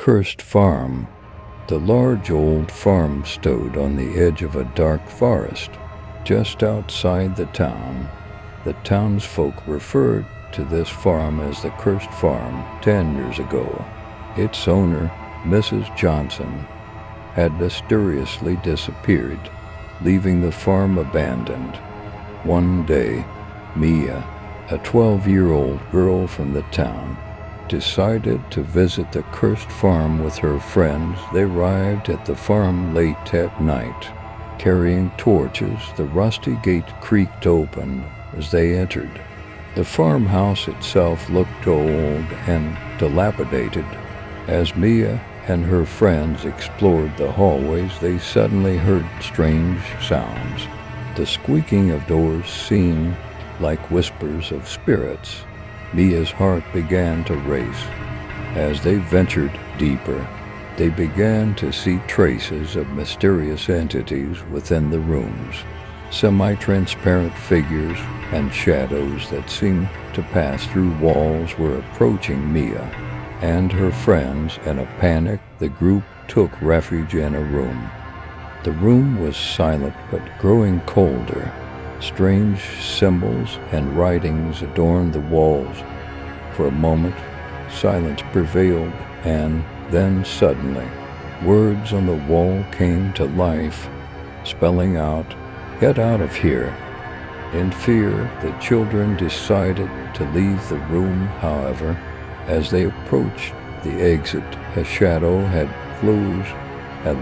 cursed farm. The large old farm stood on the edge of a dark forest, just outside the town. The townsfolk referred to this farm as the cursed farm 10 years ago. Its owner, Mrs. Johnson, had mysteriously disappeared, leaving the farm abandoned. One day, Mia, a 12-year-old girl from the town, decided to visit the cursed farm with her friends. They arrived at the farm late at night. Carrying torches, the rusty gate creaked open as they entered. The farmhouse itself looked old and dilapidated. As Mia and her friends explored the hallways, they suddenly heard strange sounds. The squeaking of doors seemed like whispers of spirits. Mia's heart began to race. As they ventured deeper, they began to see traces of mysterious entities within the rooms. Semi-transparent figures and shadows that seemed to pass through walls were approaching Mia and her friends. In a panic, the group took refuge in a room. The room was silent but growing colder. Strange symbols and writings adorned the walls. For a moment, silence prevailed, and then suddenly, words on the wall came to life, spelling out, "Get out of here." In fear, the children decided to leave the room. However, as they approached the exit, a shadow had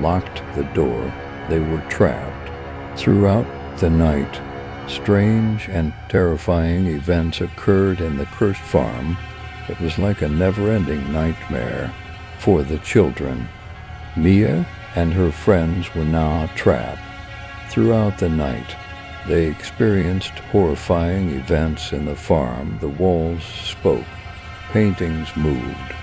locked the door. They were trapped. Throughout the night, strange and terrifying events occurred in the cursed farm. It was like a never-ending nightmare for the children. Mia and her friends were now trapped. Throughout the night, they experienced horrifying events in the farm. The walls spoke, paintings moved,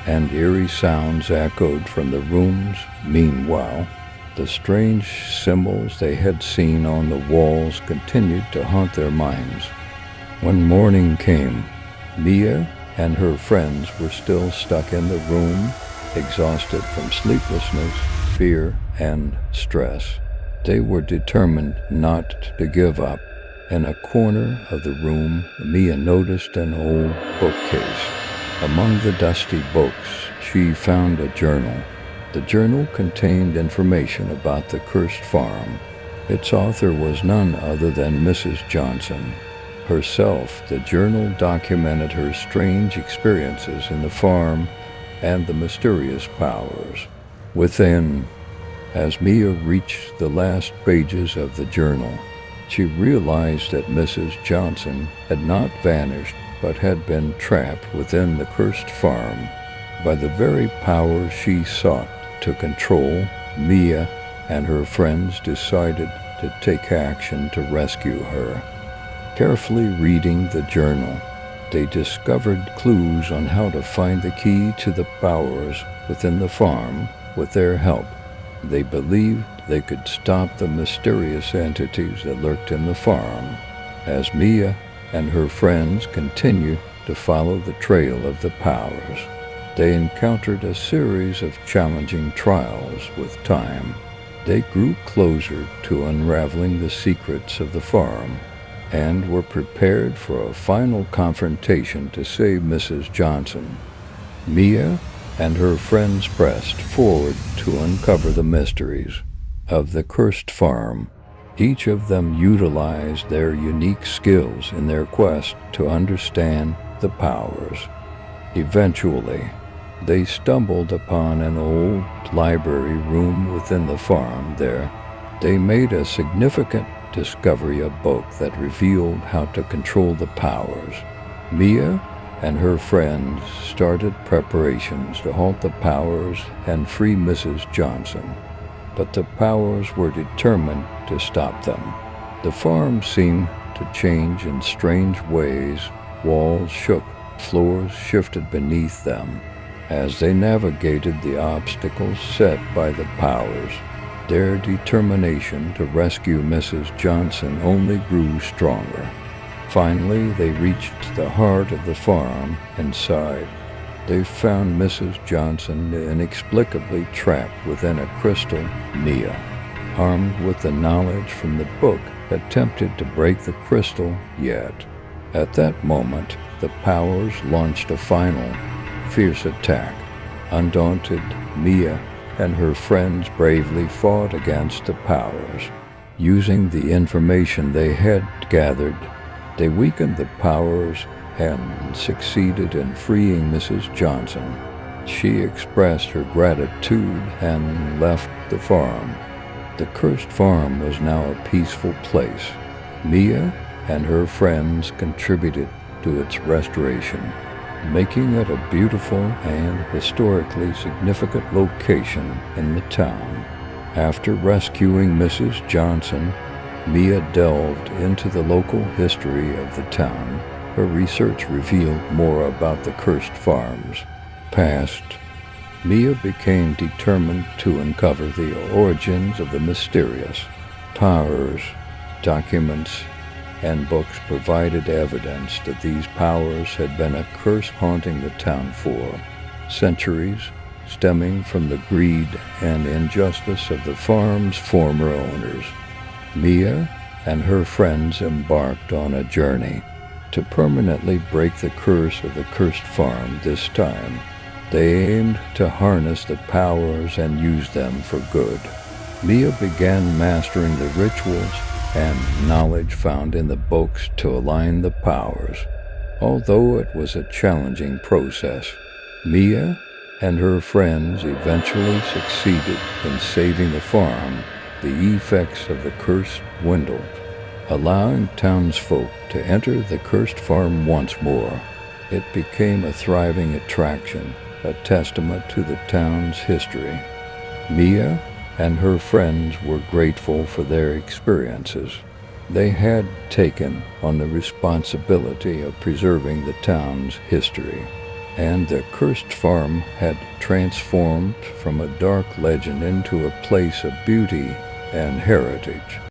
and eerie sounds echoed from the rooms. Meanwhile, the strange symbols they had seen on the walls continued to haunt their minds. When morning came, Mia and her friends were still stuck in the room, exhausted from sleeplessness, fear, and stress. They were determined not to give up. In a corner of the room, Mia noticed an old bookcase. Among the dusty books, she found a journal. The journal contained information about the cursed farm. Its author was none other than Mrs. Johnson herself. The journal documented her strange experiences in the farm and the mysterious powers within. As Mia reached the last pages of the journal, she realized that Mrs. Johnson had not vanished but had been trapped within the cursed farm by the very power she sought to control. Mia and her friends decided to take action to rescue her. Carefully reading the journal, they discovered clues on how to find the key to the powers within the farm. With their help, they believed they could stop the mysterious entities that lurked in the farm. As Mia and her friends continued to follow the trail of the powers, they encountered a series of challenging trials. With time, they grew closer to unraveling the secrets of the farm and were prepared for a final confrontation to save Mrs. Johnson. Mia and her friends pressed forward to uncover the mysteries of the cursed farm. Each of them utilized their unique skills in their quest to understand the powers. Eventually, they stumbled upon an old library room within the farm. There, they made a significant discovery, a book that revealed how to control the powers. Mia and her friends started preparations to halt the powers and free Mrs. Johnson, but the powers were determined to stop them. The farm seemed to change in strange ways. Walls shook, floors shifted beneath them. As they navigated the obstacles set by the powers, their determination to rescue Mrs. Johnson only grew stronger. Finally, they reached the heart of the farm. Inside, they found Mrs. Johnson inexplicably trapped within a crystal. Mia, armed with the knowledge from the book, attempted to break the crystal, yet at that moment the powers launched a final, fierce attack. Undaunted, Mia and her friends bravely fought against the powers. Using the information they had gathered, they weakened the powers and succeeded in freeing Mrs. Johnson. She expressed her gratitude and left the farm. The cursed farm was now a peaceful place. Mia and her friends contributed to its restoration, making it a beautiful and historically significant location in the town. After rescuing Mrs. Johnson, Mia delved into the local history of the town. Her research revealed more about the cursed farm's past. Mia became determined to uncover the origins of the mysterious powers. Documents and books provided evidence that these powers had been a curse haunting the town for centuries, stemming from the greed and injustice of the farm's former owners. Mia and her friends embarked on a journey to permanently break the curse of the cursed farm. This time, they aimed to harness the powers and use them for good. Mia began mastering the rituals and knowledge found in the books to align the powers. Although it was a challenging process, Mia and her friends eventually succeeded in saving the farm. The effects of the curse dwindled, allowing townsfolk to enter the cursed farm once more. It became a thriving attraction, a testament to the town's history. Mia and her friends were grateful for their experiences. They had taken on the responsibility of preserving the town's history, and the cursed farm had transformed from a dark legend into a place of beauty and heritage.